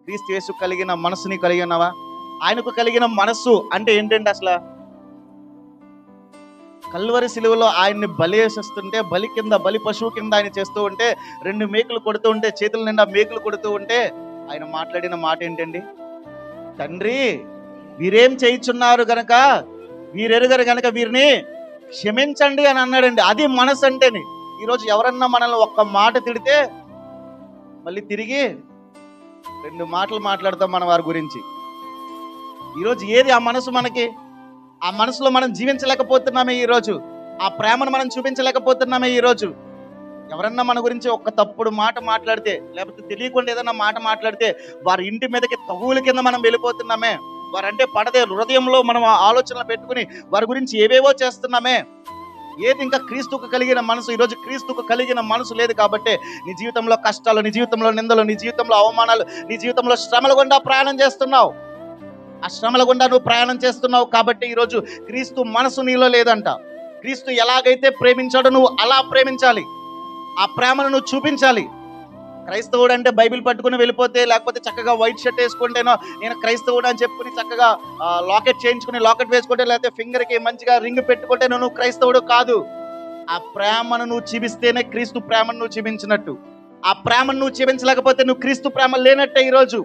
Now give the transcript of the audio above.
క్రీస్తు యేసు కలిగిన మనసుని కలిగి ఉన్నావా? ఆయనకు కలిగిన మనస్సు అంటే ఏంటంటే అసలు కల్వరి శిలువలో ఆయన్ని బలి వేసేస్తుంటే, బలి కింద, బలి పశువు కింద ఆయన చేస్తూ ఉంటే, 2 మేకులు కొడుతూ ఉంటే, చేతుల నిండా మేకులు కొడుతూ ఉంటే ఆయన మాట్లాడిన మాట ఏంటండి? తండ్రి, వీరేం చేయుచున్నారు గనక, వీరెరుగరు గనక వీరిని క్షమించండి అని అన్నాడండి. అది మనసు అంటేని. ఈరోజు ఎవరన్నా మనల్ని ఒక్క మాట తిడితే మళ్ళీ తిరిగి 2 మాటలు మాట్లాడతాం మన వారి గురించి. ఈరోజు ఏది ఆ మనసు మనకి? ఆ మనసులో మనం జీవించలేకపోతున్నామే ఈరోజు. ఆ ప్రేమను మనం చూపించలేకపోతున్నామే ఈరోజు. ఎవరన్నా మన గురించి ఒక్క తప్పుడు మాట మాట్లాడితే, లేకపోతే తెలియకుండా ఏదన్నా మాట మాట్లాడితే వారి ఇంటి మీదకి తగువుల కింద మనం వెళ్ళిపోతున్నామే. వారంటే పడదే హృదయంలో మనం ఆలోచనలు పెట్టుకుని వారి గురించి ఏవేవో చేస్తున్నామే. ఏది ఇంకా క్రీస్తుకు కలిగిన మనసు? ఈరోజు క్రీస్తుకు కలిగిన మనసు లేదు కాబట్టి నీ జీవితంలో కష్టాలు, నీ జీవితంలో నిందలు, నీ జీవితంలో అవమానాలు, నీ జీవితంలో శ్రమల గుండా ప్రయాణం చేస్తున్నావు. ఆ శ్రమల గుండా నువ్వు ప్రయాణం చేస్తున్నావు కాబట్టి ఈరోజు క్రీస్తు మనసు నీలో లేదంట. క్రీస్తు ఎలాగైతే ప్రేమించాడో నువ్వు అలా ప్రేమించాలి. ఆ ప్రేమను నువ్వు చూపించాలి. క్రైస్తవుడు అంటే బైబిల్ పట్టుకుని వెళ్ళిపోతే, లేకపోతే చక్కగా వైట్ షర్ట్ వేసుకుంటేనో నేను క్రైస్తవుడు అని చెప్పుకుని చక్కగా లాకెట్ చేయించుకుని, లాకెట్ వేసుకుంటే, లేకపోతే ఫింగర్కి మంచిగా రింగ్ పెట్టుకుంటే నువ్వు క్రైస్తవుడు కాదు. ఆ ప్రేమను నువ్వు చూపిస్తేనే క్రీస్తు ప్రేమను నువ్వు చూపించినట్టు. ఆ ప్రేమను నువ్వు చూపించలేకపోతే నువ్వు క్రీస్తు ప్రేమ లేనట్టే ఈరోజు.